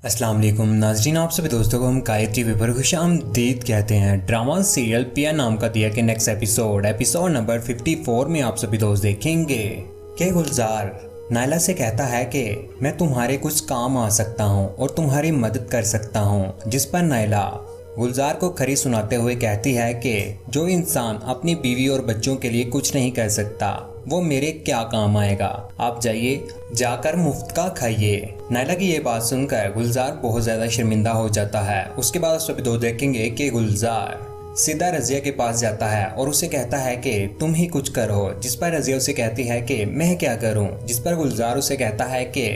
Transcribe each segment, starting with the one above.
अस्सलाम वालेकुम नाज़रीन, आप सभी दोस्तों को हम कायद टीवी पर खुशामदीद कहते हैं। ड्रामा सीरियल पिया नाम का दिया के नेक्स्ट एपिसोड नंबर 54 में आप सभी दोस्त देखेंगे कि गुलजार नायला से कहता है कि मैं तुम्हारे कुछ काम आ सकता हूं और तुम्हारी मदद कर सकता हूं, जिस पर नायला गुलजार को खरी सुनाते हुए कहती है कि जो इंसान अपनी बीवी और बच्चों के लिए कुछ नहीं कर सकता वो मेरे क्या काम आएगा, आप जाइए जाकर मुफ्त का खाइए। नायला की ये बात सुनकर गुलजार बहुत ज्यादा शर्मिंदा हो जाता है। उसके बाद सभी दोस्त देखेंगे कि गुलजार सीधा रजिया के पास जाता है और उसे कहता है कि तुम ही कुछ करो, जिस पर रजिया उसे कहती है कि मैं क्या करूं, जिस पर गुलजार उसे कहता है कि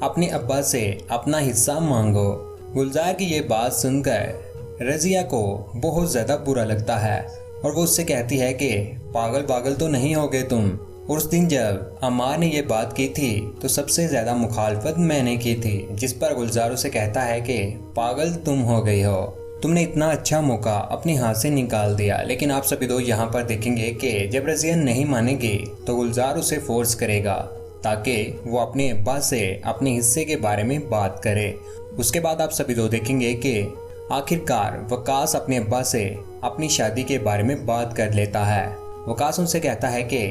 अपने अब्बा से अपना हिस्सा मांगो। गुलजार की ये बात सुनकर रजिया को बहुत ज़्यादा बुरा लगता है और वो उससे कहती है कि पागल तो नहीं हो गए तुम। और उस दिन जब अम्मार ने ये बात की थी तो सबसे ज़्यादा मुखालफत मैंने की थी, जिस पर गुलजार उसे कहता है कि पागल तुम हो गई हो, तुमने इतना अच्छा मौका अपने हाथ से निकाल दिया। लेकिन आप सभी लोग यहाँ पर देखेंगे कि जब रजिया नहीं मानेगी तो गुलजार उसे फोर्स करेगा ताकि वो अपने अब्बा से अपने हिस्से के बारे में बात करे। उसके बाद आप सभी लोग देखेंगे कि आखिरकार वकास अपने अब्बा से अपनी शादी के बारे में बात कर लेता है। वकास उनसे कहता है कि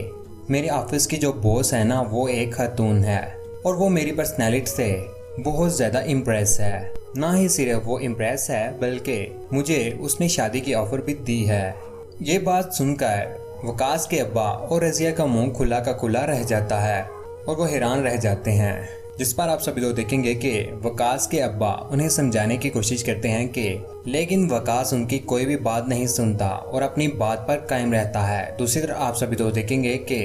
मेरे ऑफिस की जो बॉस है ना, वो एक खातून है और वो मेरी पर्सनैलिटी से बहुत ज़्यादा इम्प्रेस है। ना ही सिर्फ वो इम्प्रेस है बल्कि मुझे उसने शादी की ऑफर भी दी है। ये बात सुनकर वकास के अब्बा और रजिया का मुंह खुला का खुला रह जाता है और वो हैरान रह जाते हैं, जिस पर आप सभी लोग देखेंगे कि वकास के अब्बा उन्हें समझाने की कोशिश करते हैं कि लेकिन वकास उनकी कोई भी बात नहीं सुनता और अपनी बात पर कायम रहता है। दूसरी तरफ आप सभी लोग देखेंगे कि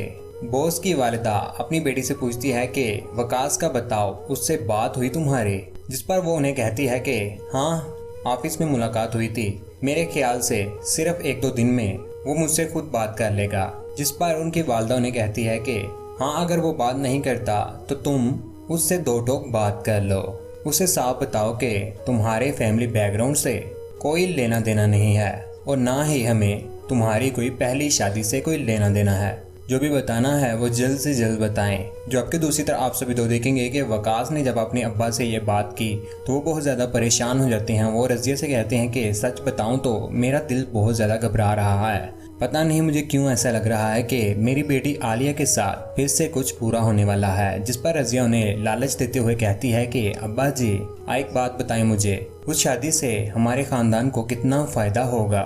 बॉस की वालिदा अपनी बेटी से पूछती है कि वकास का बताओ, उससे बात हुई तुम्हारी, जिस पर वो उन्हें कहती है कि हाँ, ऑफिस में मुलाकात हुई थी, मेरे ख्याल से सिर्फ 1-2 दिन में वो मुझसे खुद बात कर लेगा। जिस पर उनकी वालिदा उन्हें कहती है कि हाँ, अगर वो बात नहीं करता तो तुम उससे 2 टोक बात कर लो, उसे साफ बताओ कि तुम्हारे फैमिली बैकग्राउंड से कोई लेना देना नहीं है और ना ही हमें तुम्हारी कोई पहली शादी से कोई लेना देना है। जो भी बताना है वो जल्द से जल्द बताएं। जबकि दूसरी तरफ आप सभी तो देखेंगे कि वकास ने जब अपने अब्बा से ये बात की तो वो बहुत ज़्यादा परेशान हो जाते हैं। वो रजिया से कहते हैं कि सच बताऊं तो मेरा दिल बहुत ज़्यादा घबरा रहा है, पता नहीं मुझे क्यों ऐसा लग रहा है कि मेरी बेटी आलिया के साथ फिर से कुछ पूरा होने वाला है। जिस पर रजिया उन्हें लालच देते हुए कहती है कि अब्बा जी, एक बात बताएं मुझे, उस शादी से हमारे खानदान को कितना फ़ायदा होगा,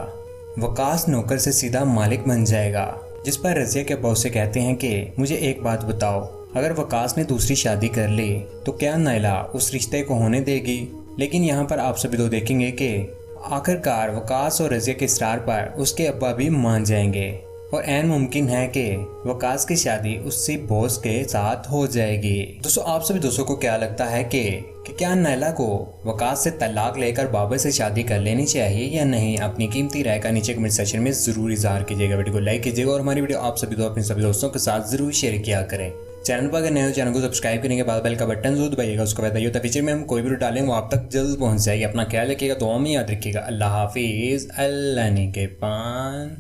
वकास नौकर से सीधा मालिक बन जाएगा। जिस पर रजिया के अब्बा से कहते हैं कि मुझे एक बात बताओ, अगर वकास ने दूसरी शादी कर ली तो क्या नायला उस रिश्ते को होने देगी। लेकिन यहाँ पर आप सभी लोग देखेंगे कि आखिरकार वकास और रजिया के इसरार पर उसके अब्बा भी मान जाएंगे और ऐन मुमकिन है कि वकास की शादी उससे बॉस के साथ हो जाएगी। दोस्तों, आप सभी दोस्तों को क्या लगता है कि क्या नायला को वकास से तलाक लेकर बाबर से शादी कर लेनी चाहिए या नहीं? अपनी कीमती राय का नीचे कमेंट सेक्शन में जरूर इजहार कीजिएगा। वीडियो को लाइक कीजिएगा और हमारी वीडियो आप सभी अपने सभी दोस्तों के साथ जरूर शेयर किया करें। चैनल पर अगर नए हो चैनल को सब्सक्राइब करने के बाद बेल का बटन जरूर दबाइएगा। उसके बाद आइए फ्यूचर में हम कोई वीडियो डालेंगे वो आप तक जल्द पहुंच जाएगी। अपना ख्याल रखिएगा, दुआ में याद रखिएगा। अल्लाह हाफिज, अल्लाह ने के पान।